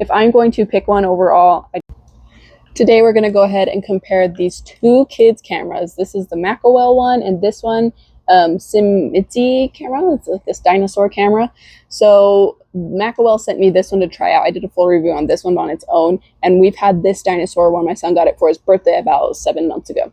if I'm going to pick one overall, today we're going to go ahead and compare these two kids cameras. This is the Makolle one, and this one, Simitzi camera. It's like this dinosaur camera. So Makolle sent me this one to try out. I did a full review on this one on its own, and we've had this dinosaur one. My son got it for his birthday about 7 months ago.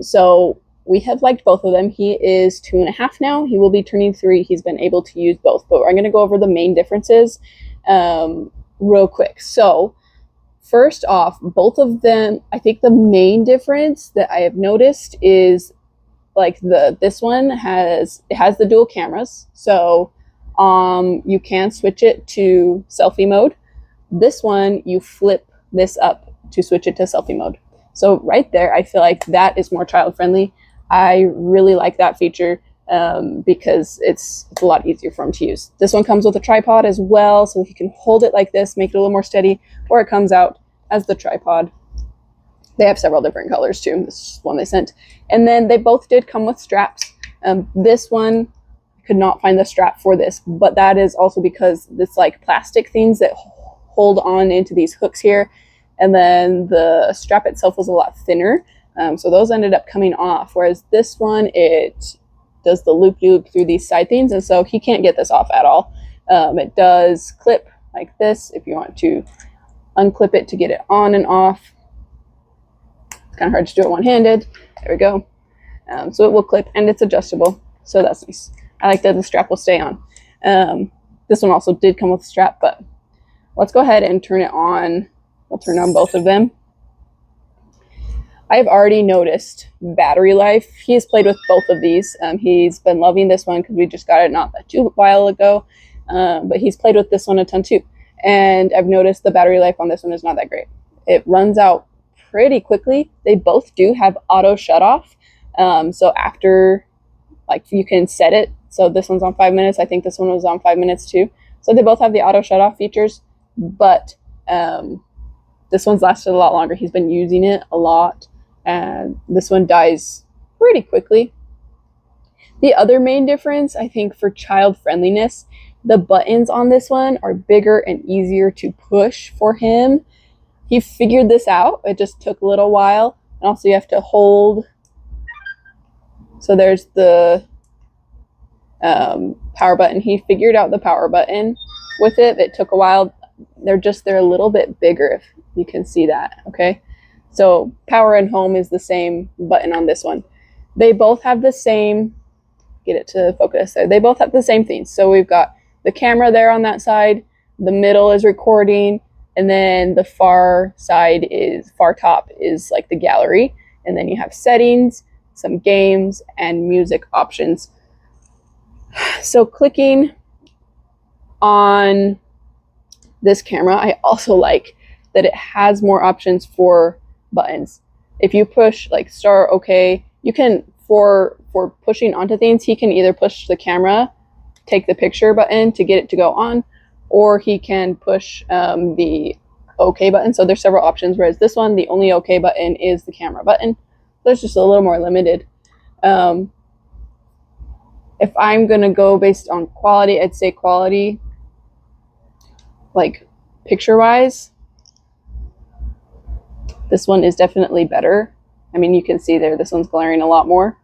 So we have liked both of them. He is 2.5 now. He will be turning 3. He's been able to use both, but I'm going to go over the main differences real quick. So first off, both of them, I think the main difference that I have noticed is like this one has the dual cameras. So you can switch it to selfie mode. This one, you flip this up to switch it to selfie mode. So right there, I feel like that is more child friendly. I really like that feature because it's a lot easier for him to use. This one comes with a tripod as well, so he can hold it like this, make it a little more steady, or it comes out as the tripod. They have several different colors too. This is one they sent. And then they both did come with straps. This one, I could not find the strap for this, but that is also because it's like plastic things that hold on into these hooks here. And then the strap itself was a lot thinner. So those ended up coming off. Whereas this one, it does the loop-loop through these side things. And so he can't get this off at all. It does clip like this if you want to unclip it to get it on and off. It's kind of hard to do it one-handed. There we go. So it will clip and it's adjustable. So that's nice. I like that the strap will stay on. This one also did come with a strap, but let's go ahead and turn it on. We'll turn on both of them. I've already noticed battery life. He has played with both of these. He's been loving this one because we just got it not that too while ago. But he's played with this one a ton too. And I've noticed the battery life on this one is not that great. It runs out pretty quickly. They both do have auto shut off. So after, like, you can set it. So this one's on 5 minutes. I think this one was on 5 minutes too. So they both have the auto shut off features, but this one's lasted a lot longer. He's been using it a lot, and this one dies pretty quickly. The other main difference, I think, for child friendliness, the buttons on this one are bigger and easier to push for him. He figured this out. It just took a little while. And also you have to hold. So there's the power button. He figured out the power button with it. It took a while. They're a little bit bigger, if you can see that. Okay. So power and home is the same button on this one. They both have the same, get it to focus there. They both have the same things. So we've got the camera there on that side, the middle is recording, and then the far top is like the gallery. And then you have settings, some games, and music options. So clicking on this camera, I also like that it has more options for buttons. If you push like star, okay, you can, for pushing onto things, he can either push the camera, take the picture button to get it to go on, or he can push the OK button. So there's several options, whereas this one, the only OK button is the camera button. So it's just a little more limited. If I'm going to go based on quality, I'd say quality, like picture-wise, this one is definitely better. I mean, you can see there, this one's glaring a lot more.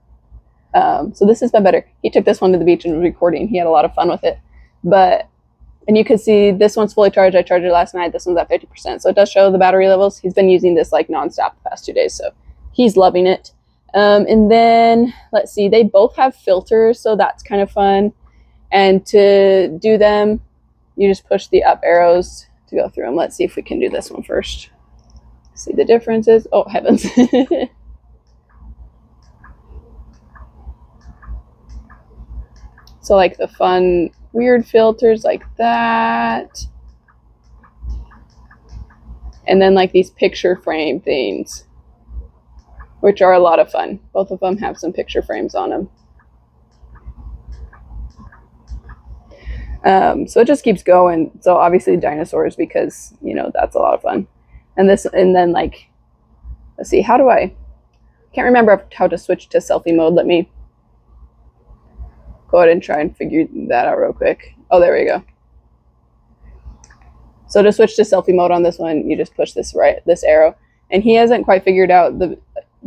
So this has been better. He took this one to the beach and was recording. He had a lot of fun with it. And you can see this one's fully charged. I charged it last night. This one's at 50%. So it does show the battery levels. He's been using this like nonstop the past 2 days. So he's loving it. And then let's see, they both have filters. So that's kind of fun. And to do them, you just push the up arrows to go through them. Let's see if we can do this one first. See the differences. Oh, heavens. So like the fun, weird filters like that. And then like these picture frame things, which are a lot of fun. Both of them have some picture frames on them. So it just keeps going. So obviously dinosaurs, because, you know, that's a lot of fun. And then like, let's see, can't remember how to switch to selfie mode. Let me go ahead and try and figure that out real quick. Oh, there we go. So to switch to selfie mode on this one, you just push this arrow. And he hasn't quite figured out the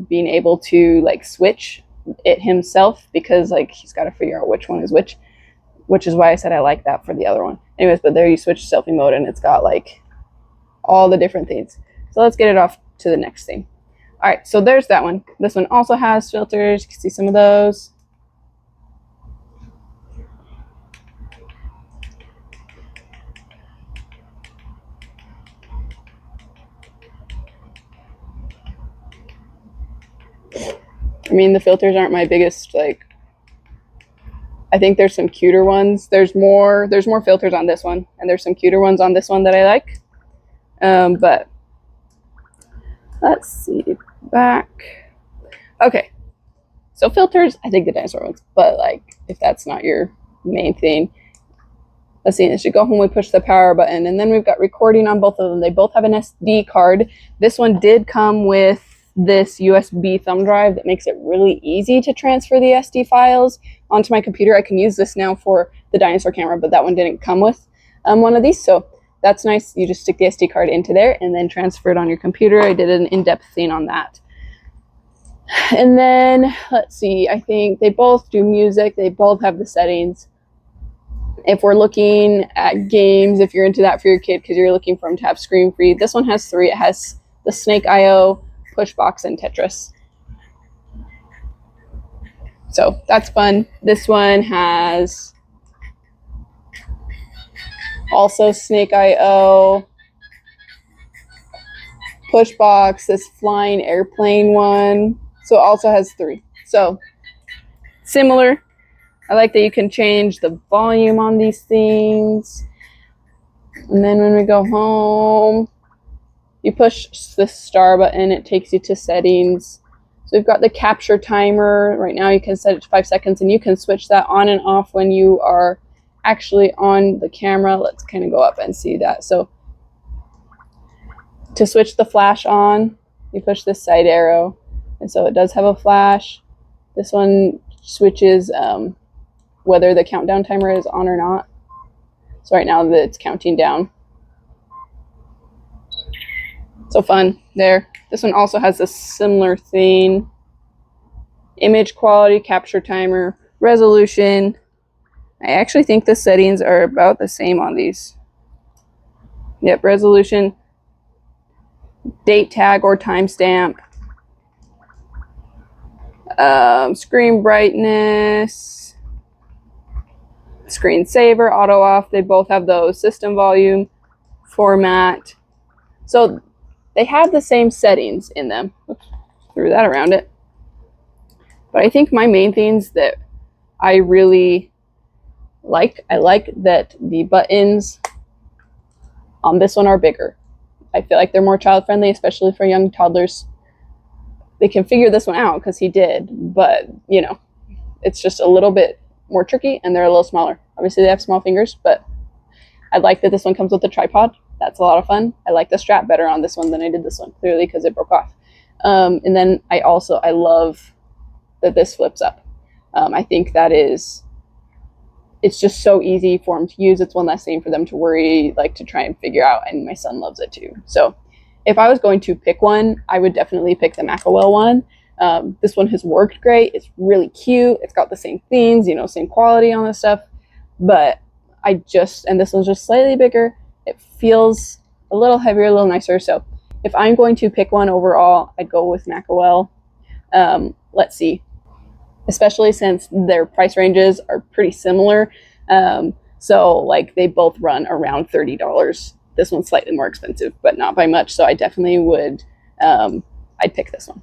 being able to like switch it himself, because like he's got to figure out which one is which is why I said I like that for the other one. Anyways, but there you switch selfie mode and it's got like all the different things. So let's get it off to the next thing. All right, so there's that one. This one also has filters. You can see some of those. I mean, the filters aren't my biggest, like, I think there's some cuter ones. There's more filters on this one, and there's some cuter ones on this one that I like. But let's see, back. Okay, so filters, I think the dinosaur ones, but like, if that's not your main thing, let's see, it should go home, we push the power button, and then we've got recording on both of them. They both have an SD card. This one did come with this USB thumb drive that makes it really easy to transfer the SD files onto my computer. I can use this now for the dinosaur camera, but that one didn't come with one of these, so that's nice. You just stick the SD card into there and then transfer it on your computer. I did an in-depth thing on that. And then let's see, I think they both do music. They both have the settings. If we're looking at games, if you're into that for your kid because you're looking for him to have screen free, this one has 3. It has the Snake IO, Pushbox, and Tetris. So that's fun. This one has also Snake IO, Pushbox, this flying airplane one. So it also has 3. So similar. I like that you can change the volume on these things. And then when we go home, you push the star button, it takes you to settings. So we've got the capture timer. Right now you can set it to 5 seconds, and you can switch that on and off when you are actually on the camera. Let's kind of go up and see that. So to switch the flash on, you push this side arrow. And so it does have a flash. This one switches whether the countdown timer is on or not. So right now it's counting down. So fun there. This one also has a similar thing. Image quality, capture timer, resolution. I actually think the settings are about the same on these. Yep, resolution, date tag or timestamp, screen brightness, screensaver, auto off. They both have those. System volume, format. So they have the same settings in them. Oops, threw that around it. But I think my main things that I really like, I like that the buttons on this one are bigger. I feel like they're more child friendly, especially for young toddlers. They can figure this one out because he did, but you know, it's just a little bit more tricky and they're a little smaller. Obviously they have small fingers, but I like that this one comes with a tripod. That's a lot of fun. I like the strap better on this one than I did this one, clearly because it broke off. And then I love that this flips up. I think that it's just so easy for them to use. It's one less thing for them to worry, like to try and figure out, and my son loves it too. So if I was going to pick one, I would definitely pick the Makolle one. This one has worked great. It's really cute. It's got the same themes, you know, same quality on this stuff. But and this one's just slightly bigger. It feels a little heavier, a little nicer. So if I'm going to pick one overall, I'd go with Makolle. Let's see. Especially since their price ranges are pretty similar. So like they both run around $30. This one's slightly more expensive, but not by much. So I definitely would, I'd pick this one.